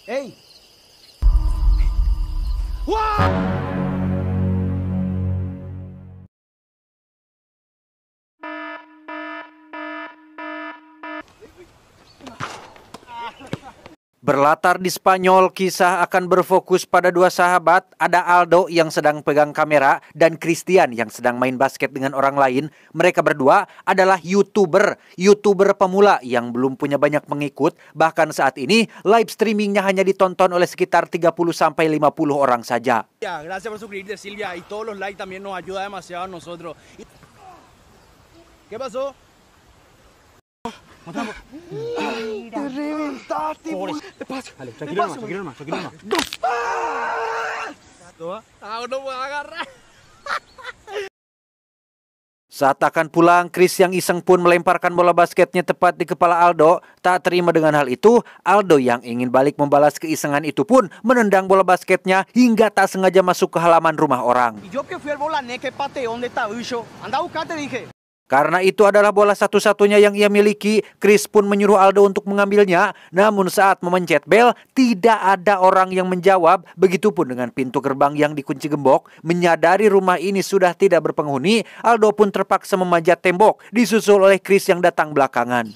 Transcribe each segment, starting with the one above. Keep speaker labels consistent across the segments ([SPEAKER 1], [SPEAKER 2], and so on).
[SPEAKER 1] ¡Ey! ¡Wah!
[SPEAKER 2] Berlatar di Spanyol, kisah akan berfokus pada dua sahabat. Ada Aldo yang sedang pegang kamera dan Christian yang sedang main basket dengan orang lain. Mereka berdua adalah YouTuber pemula yang belum punya banyak pengikut. Bahkan saat ini live streamingnya hanya ditonton oleh sekitar 30-50 orang saja.
[SPEAKER 1] Ya, gracias por suscribirte, Silvia, y todos los likes también nos ayuda demasiado a nosotros. ¿Qué pasó?
[SPEAKER 3] ¡Te reventaste!
[SPEAKER 1] Dale, tranquilo nomás. No puedo agarrar.
[SPEAKER 2] Saat akan pulang, Chris yang iseng pun melemparkan bola basketnya tepat di kepala Aldo. Tak terima dengan hal itu, Aldo yang ingin balik membalas keisengan itu pun menendang bola basketnya hingga tak sengaja masuk ke halaman rumah orang.
[SPEAKER 1] Yo que fui al volanete que pateó, ¿dónde está Ucho? Anda a buscar, te dije.
[SPEAKER 2] Karena itu adalah bola satu-satunya yang ia miliki, Chris pun menyuruh Aldo untuk mengambilnya. Namun saat memencet bel, tidak ada orang yang menjawab. Begitupun dengan pintu gerbang yang dikunci gembok. Menyadari rumah ini sudah tidak berpenghuni, Aldo pun terpaksa memanjat tembok, disusul oleh Chris yang datang belakangan.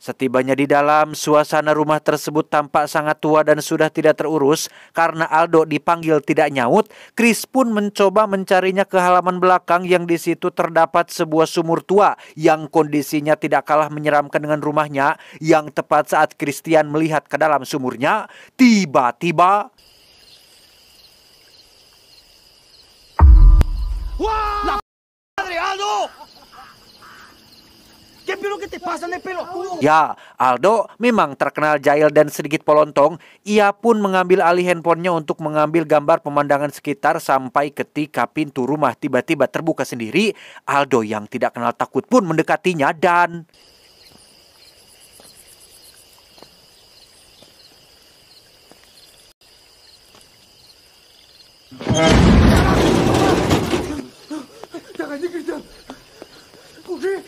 [SPEAKER 2] Setibanya di dalam, suasana rumah tersebut tampak sangat tua dan sudah tidak terurus. Karena Aldo dipanggil tidak nyaut, Chris pun mencoba mencarinya ke halaman belakang yang di situ terdapat sebuah sumur tua yang kondisinya tidak kalah menyeramkan dengan rumahnya. Yang tepat saat Christian melihat ke dalam sumurnya, tiba-tiba
[SPEAKER 1] ¡Wah! ¡Madre, Aldo! ¿Qué pelo que te pasa en el pelo?
[SPEAKER 2] Ya, Aldo memang terkenal jahil dan sedikit polontong. Ia pun mengambil alih handphonenya untuk mengambil gambar pemandangan sekitar sampai ketika pintu rumah tiba-tiba terbuka sendiri. Aldo yang tidak kenal takut pun mendekatinya dan...
[SPEAKER 3] Jangan Christian. Corre.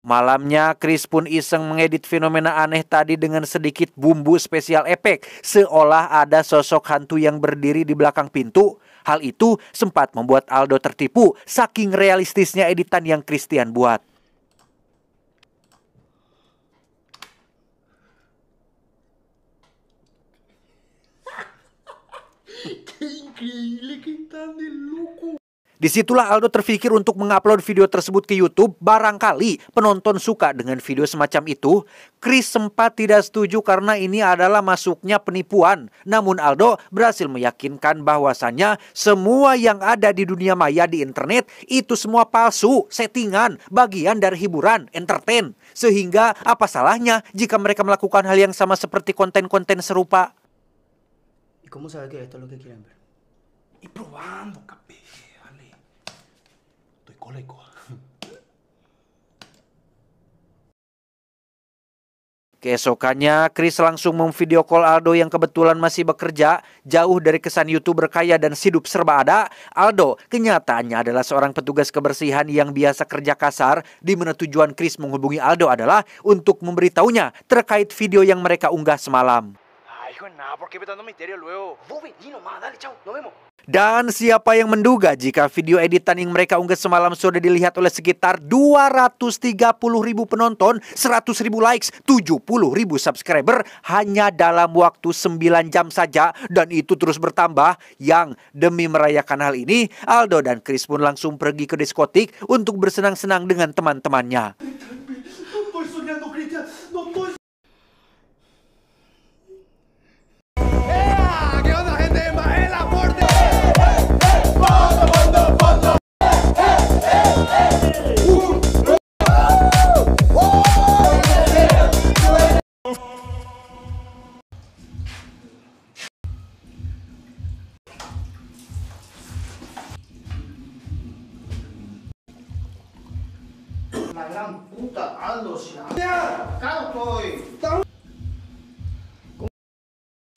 [SPEAKER 2] Malamnya, Chris pun iseng mengedit fenomena aneh tadi dengan sedikit bumbu spesial efek, seolah ada sosok hantu yang berdiri di belakang pintu. Hal itu sempat membuat Aldo tertipu, saking realistisnya editan yang Christian buat.
[SPEAKER 3] ¡Qué increíble que están de loco!
[SPEAKER 2] Disitulah Aldo terpikir untuk mengupload video tersebut ke YouTube. Barangkali penonton suka dengan video semacam itu. Chris sempat tidak setuju karena ini adalah masuknya penipuan. Namun Aldo berhasil meyakinkan bahwasannya semua yang ada di dunia maya di internet itu semua palsu, settingan, bagian dari hiburan, entertain. Sehingga apa salahnya jika mereka melakukan hal yang sama seperti konten-konten serupa.
[SPEAKER 1] ¿Y cómo sabe que esto es lo que quieren ver?
[SPEAKER 3] Y probando, capé. Dale. Estoy coleco.
[SPEAKER 2] Keesokannya, Chris langsung memvideo call Aldo yang kebetulan masih bekerja. Jauh dari kesan YouTuber kaya dan hidup serba ada, Aldo kenyataannya adalah seorang petugas kebersihan yang biasa kerja kasar, di mana tujuan Chris menghubungi Aldo adalah untuk memberitahunya terkait video yang mereka unggah semalam.
[SPEAKER 1] Ay, hijo de nada, ¿por qué petando misterio luego? Vos vení nomás, dale, chao, nos vemos.
[SPEAKER 2] Dan siapa yang menduga jika video editan yang mereka unggah semalam sudah dilihat oleh sekitar 230.000 penonton, 100.000 likes, 70.000 subscriber hanya dalam waktu 9 jam saja, dan itu terus bertambah. Yang demi merayakan hal ini, Aldo dan Chris pun langsung pergi ke diskotik untuk bersenang-senang dengan teman-temannya.
[SPEAKER 3] Estoy soñando, Christian. No estoy...
[SPEAKER 1] ¿Qué onda, gente de Maela, aporte?
[SPEAKER 3] La gran puta, Aldo. Acá estoy.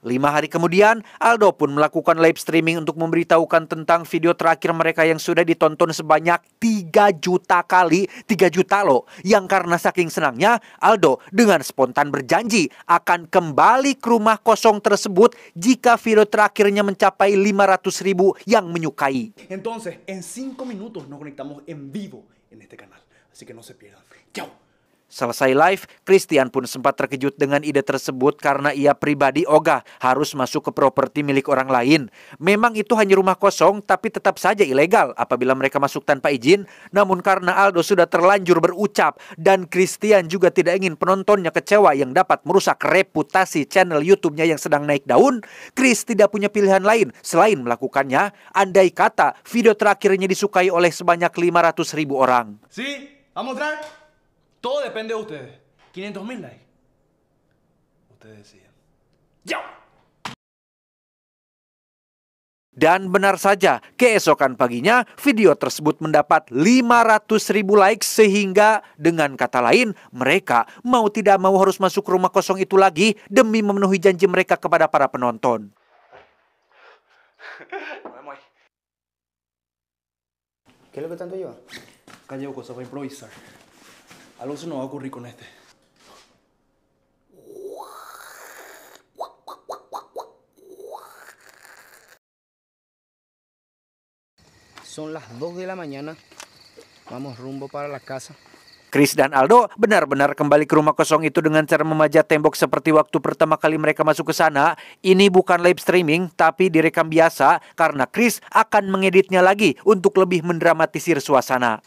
[SPEAKER 2] 5 hari kemudian, Aldo pun melakukan live streaming untuk memberitahukan tentang video terakhir mereka yang sudah ditonton sebanyak 3 juta kali. 3 juta loh. Yang karena saking senangnya, Aldo dengan spontan berjanji akan kembali ke rumah kosong tersebut jika video terakhirnya mencapai 500.000 yang menyukai.
[SPEAKER 1] Entonces, en 5 minutos nos conectamos en vivo en este canal. Así que no se pierdan. Chao.
[SPEAKER 2] Selesai live, Christian pun sempat terkejut dengan ide tersebut karena ia pribadi ogah harus masuk ke properti milik orang lain. Memang itu hanya rumah kosong, tapi tetap saja ilegal apabila mereka masuk tanpa izin. Namun karena Aldo sudah terlanjur berucap dan Christian juga tidak ingin penontonnya kecewa yang dapat merusak reputasi channel YouTube-nya yang sedang naik daun, Chris tidak punya pilihan lain selain melakukannya. Andai kata video terakhirnya disukai oleh sebanyak 500.000 orang.
[SPEAKER 1] Sí, vamos a mostrar. Todo depende de ustedes. 500.000 likes. Ustedes deciden. ¡Chao!
[SPEAKER 2] Dan benar saja, keesokan paginya video tersebut mendapat 500.000 likes sehingga dengan kata lain mereka mau tidak mau harus masuk ke rumah kosong itu lagi demi memenuhi janji mereka kepada para penonton.
[SPEAKER 1] ¿Qué es lo que tanto lleva? Acá llevo cosas para improvisar. Algo se nos va a ocurrir con este. Son las 2 de la mañana. Vamos rumbo para la casa.
[SPEAKER 2] Chris dan Aldo benar-benar kembali ke rumah kosong itu dengan cara memajat tembok seperti waktu pertama kali mereka masuk ke sana. Ini bukan live streaming, tapi direkam biasa karena Chris akan mengeditnya lagi untuk lebih mendramatisir suasana.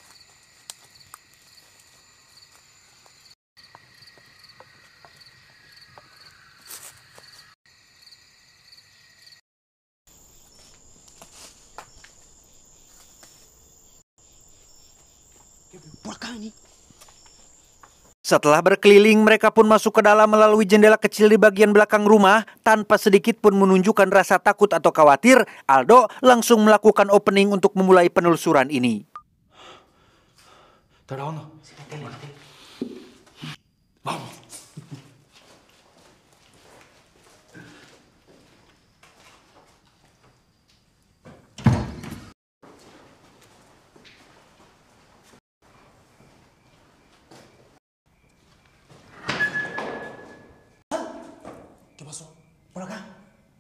[SPEAKER 2] Setelah berkeliling, mereka pun masuk ke dalam melalui jendela kecil di bagian belakang rumah. Tanpa sedikit pun menunjukkan rasa takut atau khawatir, Aldo langsung melakukan opening untuk memulai penelusuran ini.
[SPEAKER 1] Vamos.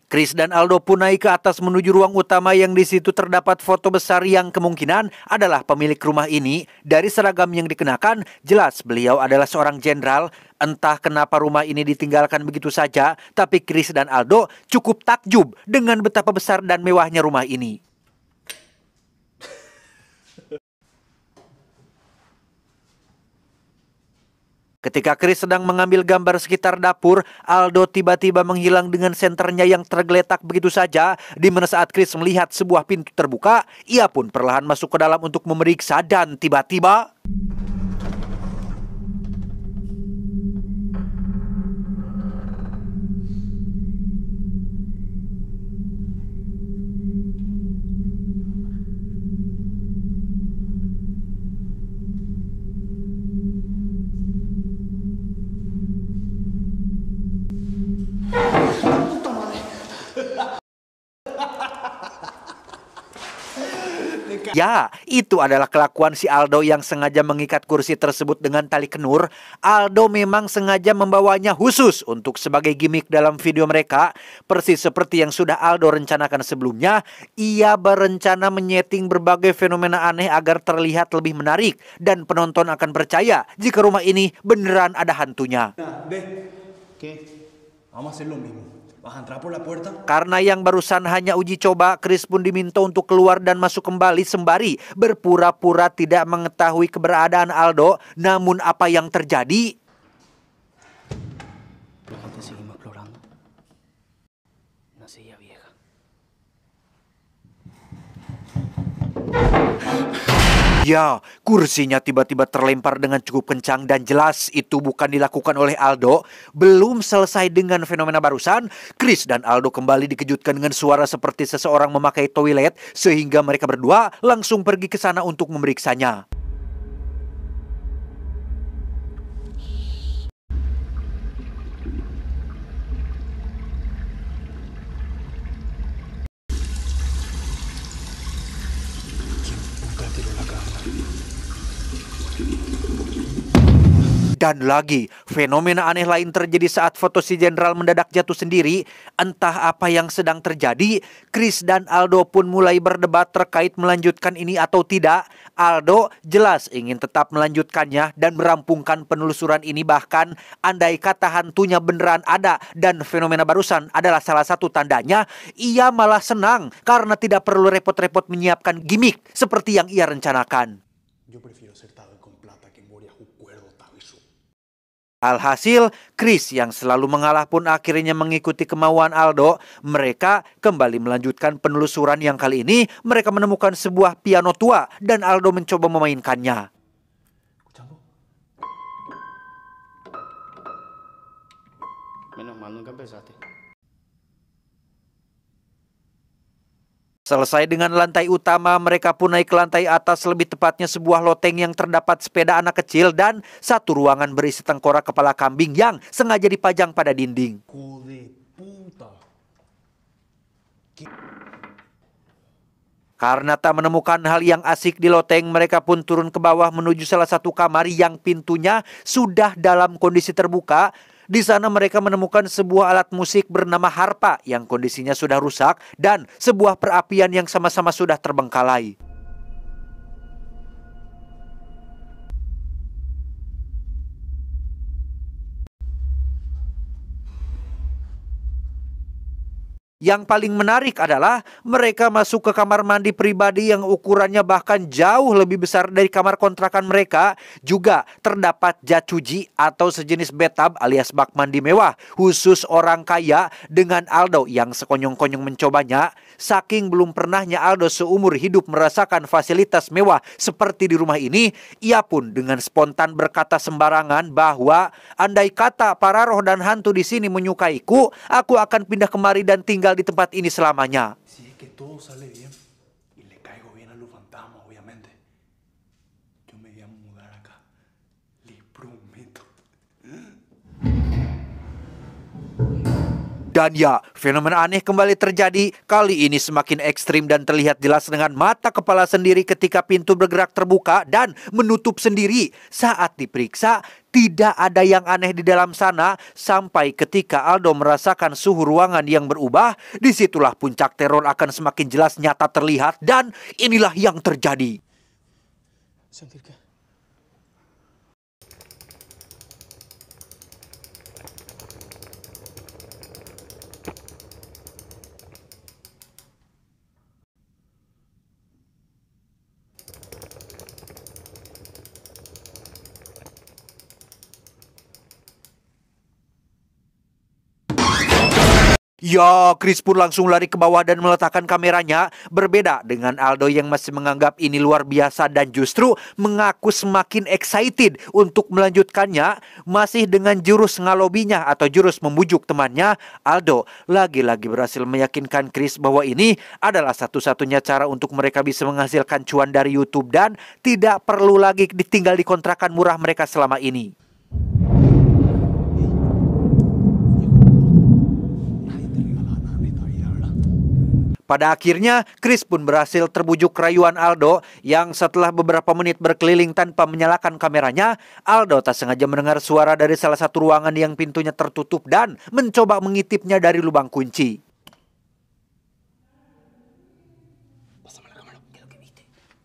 [SPEAKER 2] Chris dan Aldo pun naik ke atas menuju ruang utama yang di situ terdapat foto besar yang kemungkinan adalah pemilik rumah ini. Dari seragam yang dikenakan, jelas beliau adalah seorang jenderal. Entah kenapa rumah ini ditinggalkan begitu saja, tapi Chris dan Aldo cukup takjub dengan betapa besar dan mewahnya rumah ini. Ketika Chris sedang mengambil gambar sekitar dapur, Aldo tiba-tiba menghilang dengan senternya yang tergeletak begitu saja. Di mana saat Chris melihat sebuah pintu terbuka, ia pun perlahan masuk ke dalam untuk memeriksa dan tiba-tiba... Ya, itu adalah kelakuan si Aldo yang sengaja mengikat kursi tersebut dengan tali kenur. Aldo memang sengaja membawanya khusus untuk sebagai gimmick dalam video mereka. Persis seperti yang sudah Aldo rencanakan sebelumnya, ia berencana menyeting berbagai fenomena aneh agar terlihat lebih menarik. Dan penonton akan percaya jika rumah ini beneran ada hantunya.
[SPEAKER 1] Nah, ve, ¿qué? Vamos a hacer lo mismo. Vas a entrar por la puerta.
[SPEAKER 2] Karena yang barusan hanya uji coba, Chris pun diminta untuk keluar dan masuk kembali sembari berpura-pura tidak mengetahui keberadaan Aldo. Namun apa yang terjadi?
[SPEAKER 1] La gente sigue explorando. Una silla vieja.
[SPEAKER 2] Ya, kursinya tiba-tiba terlempar dengan cukup kencang dan jelas itu bukan dilakukan oleh Aldo. Belum selesai dengan fenomena barusan, Chris dan Aldo kembali dikejutkan dengan suara seperti seseorang memakai toilet sehingga mereka berdua langsung pergi ke sana untuk memeriksanya. Dan lagi, fenomena aneh lain terjadi saat foto si Jenderal mendadak jatuh sendiri. Entah apa yang sedang terjadi, Chris dan Aldo pun mulai berdebat terkait melanjutkan ini atau tidak. Aldo jelas ingin tetap melanjutkannya dan merampungkan penelusuran ini, bahkan andai kata hantunya beneran ada dan fenomena barusan adalah salah satu tandanya, ia malah senang karena tidak perlu repot-repot menyiapkan gimmick seperti yang ia rencanakan. Alhasil, Chris yang selalu mengalah pun akhirnya mengikuti kemauan Aldo. Mereka kembali melanjutkan penelusuran yang kali ini mereka menemukan sebuah piano tua dan Aldo mencoba memainkannya. Selesai dengan lantai utama, mereka pun naik ke lantai atas, lebih tepatnya sebuah loteng yang terdapat sepeda anak kecil dan satu ruangan berisi tengkorak kepala kambing yang sengaja dipajang pada dinding. Karena tak menemukan hal yang asik di loteng, mereka pun turun ke bawah menuju salah satu kamar yang pintunya sudah dalam kondisi terbuka. Di sana mereka menemukan sebuah alat musik bernama harpa yang kondisinya sudah rusak dan sebuah perapian yang sama-sama sudah terbengkalai. Yang paling menarik adalah mereka masuk ke kamar mandi pribadi yang ukurannya bahkan jauh lebih besar dari kamar kontrakan mereka. Juga terdapat jacuzzi atau sejenis bathtub alias bak mandi mewah khusus orang kaya, dengan Aldo yang sekonyong-konyong mencobanya. Saking belum pernahnya Aldo seumur hidup merasakan fasilitas mewah seperti di rumah ini, ia pun dengan spontan berkata sembarangan bahwa andai kata para roh dan hantu di sini menyukaiku, aku akan pindah kemari dan tinggal di tempat ini selamanya.
[SPEAKER 1] Si es que todo sale bien y le caigo bien a los fantasmas, obviamente, yo me voy a mudar acá, les prometo.
[SPEAKER 2] Dan ya, fenomena aneh kembali terjadi. Kali ini semakin ekstrim dan terlihat jelas dengan mata kepala sendiri ketika pintu bergerak terbuka dan menutup sendiri. Saat diperiksa, tidak ada yang aneh di dalam sana, sampai ketika Aldo merasakan suhu ruangan yang berubah. Disitulah puncak teror akan semakin jelas nyata terlihat, dan inilah yang terjadi. Ya, Chris pun langsung lari ke bawah dan meletakkan kameranya. Berbeda dengan Aldo yang masih menganggap ini luar biasa dan justru mengaku semakin excited untuk melanjutkannya. Masih dengan jurus ngalobinya atau jurus membujuk temannya, Aldo lagi-lagi berhasil meyakinkan Chris bahwa ini adalah satu-satunya cara untuk mereka bisa menghasilkan cuan dari YouTube dan tidak perlu lagi ditinggal di kontrakan murah mereka selama ini. Pada akhirnya, Chris pun berhasil terbujuk rayuan Aldo yang setelah beberapa menit berkeliling tanpa menyalakan kameranya, Aldo tak sengaja mendengar suara dari salah satu ruangan yang pintunya tertutup dan mencoba mengintipnya dari lubang kunci.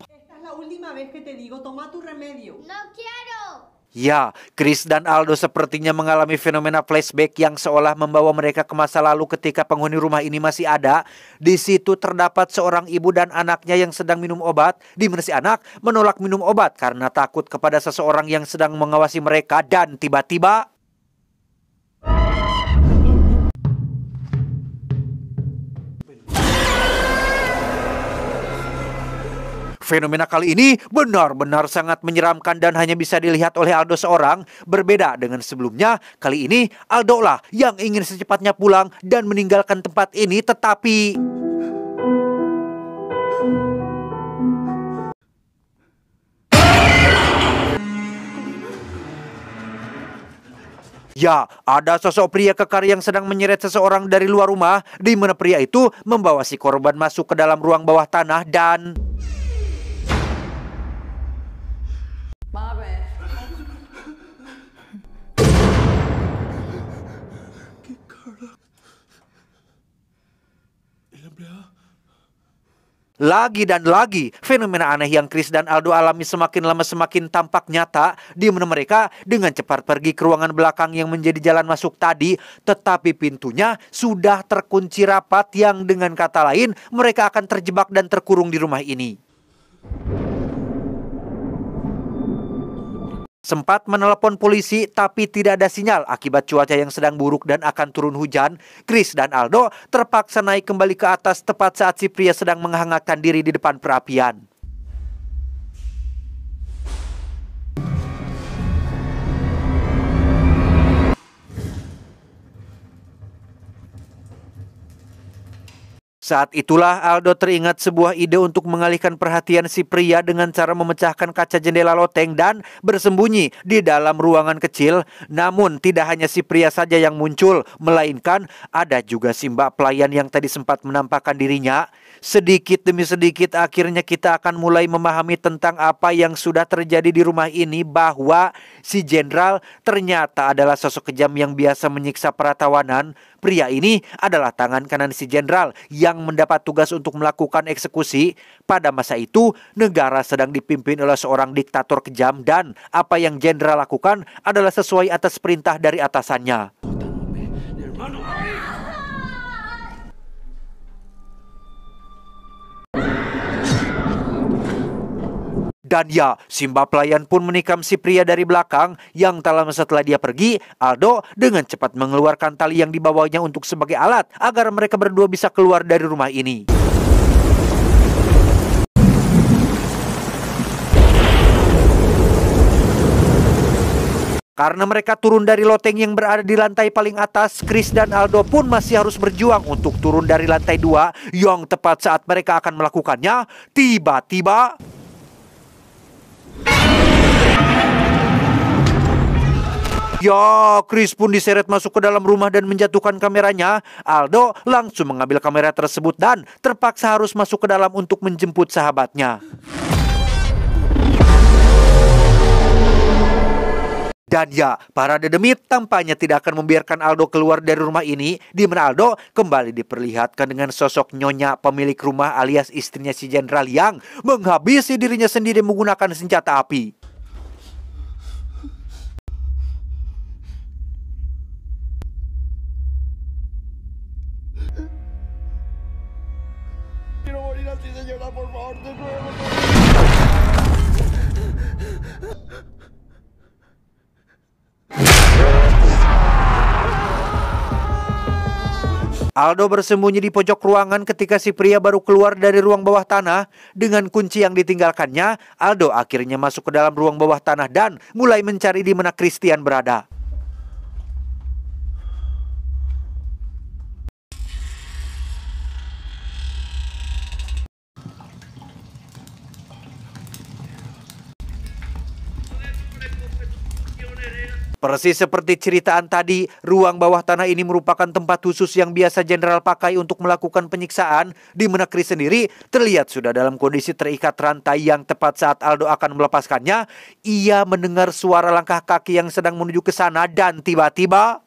[SPEAKER 4] Esta es la última vez que te digo, toma tu remedio.
[SPEAKER 5] No quiero.
[SPEAKER 2] Ya, Chris dan Aldo sepertinya mengalami fenomena flashback yang seolah membawa mereka ke masa lalu ketika penghuni rumah ini masih ada. Di situ terdapat seorang ibu dan anaknya yang sedang minum obat, di mana si anak menolak minum obat karena takut kepada seseorang yang sedang mengawasi mereka, dan tiba-tiba fenomena kali ini benar-benar sangat menyeramkan dan hanya bisa dilihat oleh Aldo seorang. Berbeda dengan sebelumnya, kali ini Aldo lah yang ingin secepatnya pulang dan meninggalkan tempat ini, tetapi ya, ada sosok pria kekar yang sedang menyeret seseorang dari luar rumah, di mana pria itu membawa si korban masuk ke dalam ruang bawah tanah dan Lagi dan lagi, fenomena aneh yang Chris dan Aldo alami semakin lama semakin tampak nyata, di mana mereka dengan cepat pergi ke ruangan belakang yang menjadi jalan masuk tadi, tetapi pintunya sudah terkunci rapat, yang dengan kata lain mereka akan terjebak dan terkurung di rumah ini. Sempat menelepon polisi tapi tidak ada sinyal akibat cuaca yang sedang buruk dan akan turun hujan. Chris dan Aldo terpaksa naik kembali ke atas tepat saat si pria sedang menghangatkan diri di depan perapian. Saat itulah Aldo teringat sebuah ide untuk mengalihkan perhatian si pria dengan cara memecahkan kaca jendela loteng dan bersembunyi di dalam ruangan kecil. Namun tidak hanya si pria saja yang muncul, melainkan ada juga si mbak pelayan yang tadi sempat menampakkan dirinya. Sedikit demi sedikit akhirnya kita akan mulai memahami tentang apa yang sudah terjadi di rumah ini, bahwa si jenderal ternyata adalah sosok kejam yang biasa menyiksa para tawanan. Pria ini adalah tangan kanan si jenderal yang mendapat tugas untuk melakukan eksekusi. Pada masa itu, negara sedang dipimpin oleh seorang diktator kejam dan apa yang jenderal lakukan adalah sesuai atas perintah dari atasannya. Dan ya, si mbak pelayan pun menikam si pria dari belakang. Yang tak lama setelah dia pergi, Aldo dengan cepat mengeluarkan tali yang dibawanya untuk sebagai alat agar mereka berdua bisa keluar dari rumah ini. Karena mereka turun dari loteng yang berada di lantai paling atas, Chris dan Aldo pun masih harus berjuang untuk turun dari lantai 2. Yang tepat saat mereka akan melakukannya, tiba-tiba ya, Chris pun diseret masuk ke dalam rumah dan menjatuhkan kameranya. Aldo langsung mengambil kamera tersebut dan terpaksa harus masuk ke dalam untuk menjemput sahabatnya. Dan ya, para dedemit tampaknya tidak akan membiarkan Aldo keluar dari rumah ini, di mana Aldo kembali diperlihatkan dengan sosok Nyonya pemilik rumah alias istrinya si jenderal yang menghabisi dirinya sendiri menggunakan senjata api.
[SPEAKER 3] Quiero morir así, señora, por favor, de nuevo.
[SPEAKER 2] Aldo bersembunyi di pojok ruangan ketika si pria baru keluar dari ruang bawah tanah. Dengan kunci yang ditinggalkannya, Aldo akhirnya masuk ke dalam ruang bawah tanah dan mulai mencari di mana Christian berada. Persis seperti ceritaan tadi, ruang bawah tanah ini merupakan tempat khusus yang biasa jenderal pakai untuk melakukan penyiksaan, di mana Chris sendiri terlihat sudah dalam kondisi terikat rantai. Yang tepat saat Aldo akan melepaskannya, ia mendengar suara langkah kaki yang sedang menuju ke sana dan tiba-tiba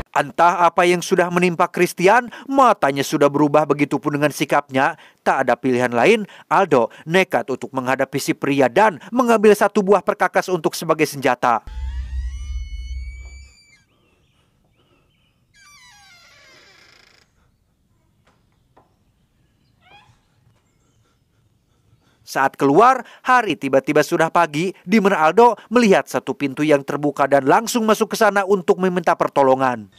[SPEAKER 2] entah apa yang sudah menimpa Christian, matanya sudah berubah, begitupun dengan sikapnya. Tak ada pilihan lain, Aldo nekat untuk menghadapi si pria dan mengambil satu buah perkakas untuk sebagai senjata. Saat keluar, hari tiba-tiba sudah pagi, di mana Aldo melihat satu pintu yang terbuka dan langsung masuk ke sana untuk meminta pertolongan.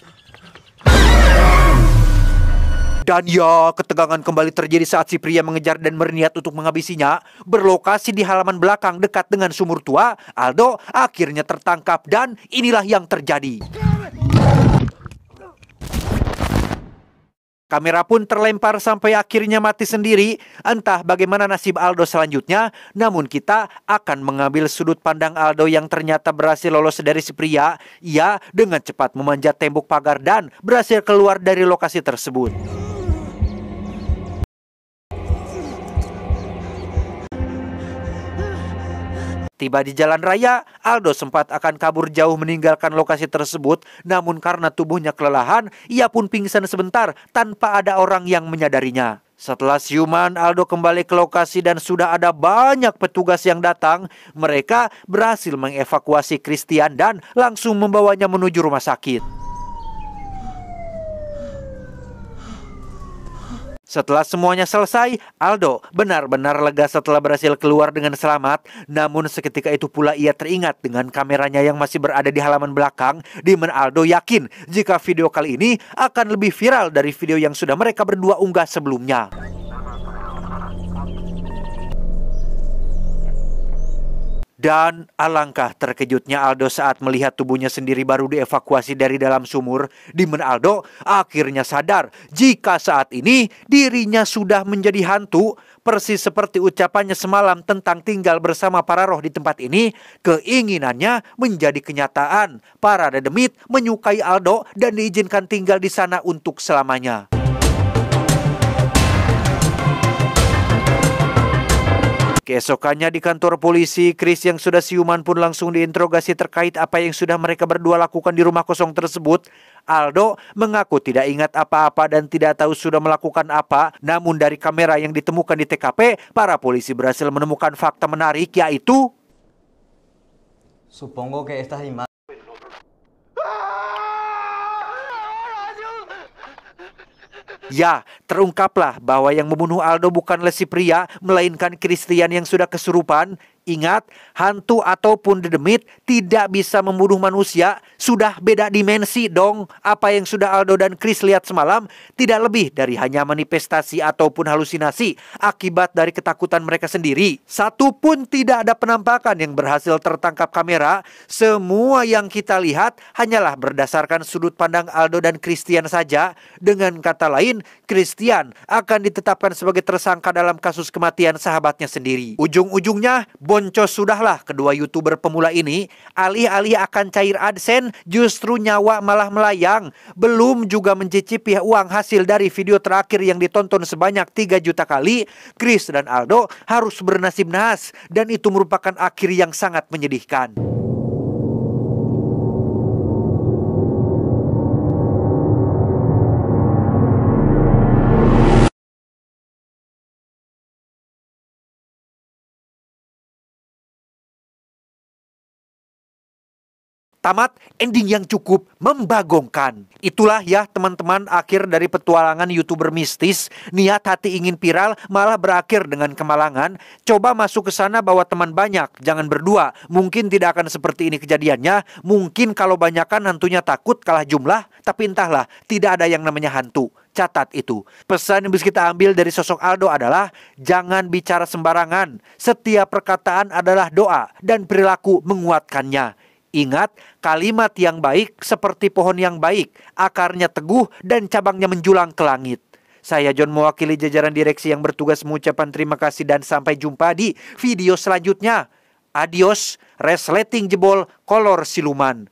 [SPEAKER 2] Dan ya, ketegangan kembali terjadi saat si pria mengejar dan berniat untuk menghabisinya. Berlokasi di halaman belakang dekat dengan sumur tua, Aldo akhirnya tertangkap dan inilah yang terjadi. Kamera pun terlempar sampai akhirnya mati sendiri. Entah bagaimana nasib Aldo selanjutnya, namun kita akan mengambil sudut pandang Aldo yang ternyata berhasil lolos dari si pria. Ia dengan cepat memanjat tembok pagar dan berhasil keluar dari lokasi tersebut. Tiba di jalan raya, Aldo sempat akan kabur jauh meninggalkan lokasi tersebut, namun karena tubuhnya kelelahan, ia pun pingsan sebentar tanpa ada orang yang menyadarinya. Setelah siuman, Aldo kembali ke lokasi dan sudah ada banyak petugas yang datang. Mereka berhasil mengevakuasi Christian dan langsung membawanya menuju rumah sakit. Setelah semuanya selesai, Aldo benar-benar lega setelah berhasil keluar dengan selamat. Namun seketika itu pula ia teringat dengan kameranya yang masih berada di halaman belakang, di mana Aldo yakin jika video kali ini akan lebih viral dari video yang sudah mereka berdua unggah sebelumnya. Dan alangkah terkejutnya Aldo saat melihat tubuhnya sendiri baru dievakuasi dari dalam sumur, di mana Aldo akhirnya sadar jika saat ini dirinya sudah menjadi hantu. Persis seperti ucapannya semalam tentang tinggal bersama para roh di tempat ini, keinginannya menjadi kenyataan. Para dedemit menyukai Aldo dan diizinkan tinggal di sana untuk selamanya. Keesokannya di kantor polisi, Chris yang sudah siuman pun langsung diinterogasi terkait apa yang sudah mereka berdua lakukan di rumah kosong tersebut. Aldo mengaku tidak ingat apa-apa dan tidak tahu sudah melakukan apa. Namun dari kamera yang ditemukan di TKP, para polisi berhasil menemukan fakta menarik, yaitu
[SPEAKER 5] Supongo que estas imágenes.
[SPEAKER 2] ya, terungkaplah bahwa yang membunuh Aldo bukanlah si pria, melainkan Christian yang sudah kesurupan. Ingat, hantu ataupun dedemit tidak bisa membunuh manusia. Sudah beda dimensi dong. Apa yang sudah Aldo dan Chris lihat semalam tidak lebih dari hanya manifestasi ataupun halusinasi akibat dari ketakutan mereka sendiri. Satu pun tidak ada penampakan yang berhasil tertangkap kamera. Semua yang kita lihat hanyalah berdasarkan sudut pandang Aldo dan Christian saja. Dengan kata lain, Christian akan ditetapkan sebagai tersangka dalam kasus kematian sahabatnya sendiri. Ujung-ujungnya, boncos sudahlah kedua YouTuber pemula ini. Alih-alih akan cair AdSense, justru nyawa malah melayang. Belum juga mencicipi uang hasil dari video terakhir yang ditonton sebanyak 3 juta kali, Chris dan Aldo harus bernasib nahas. Dan itu merupakan akhir yang sangat menyedihkan. Tamat ending yang cukup membagongkan. Itulah ya teman-teman akhir dari petualangan YouTuber mistis. Niat hati ingin viral malah berakhir dengan kemalangan. Coba masuk ke sana bawa teman banyak, jangan berdua. Mungkin tidak akan seperti ini kejadiannya. Mungkin kalau banyakan hantunya takut kalah jumlah. Tapi entahlah, tidak ada yang namanya hantu. Catat itu. Pesan yang bisa kita ambil dari sosok Aldo adalah jangan bicara sembarangan. Setiap perkataan adalah doa dan perilaku menguatkannya. Ingat, kalimat yang baik seperti pohon yang baik, akarnya teguh dan cabangnya menjulang ke langit. Saya John mewakili jajaran direksi yang bertugas mengucapkan terima kasih dan sampai jumpa di video selanjutnya. Adios, resleting jebol kolor siluman.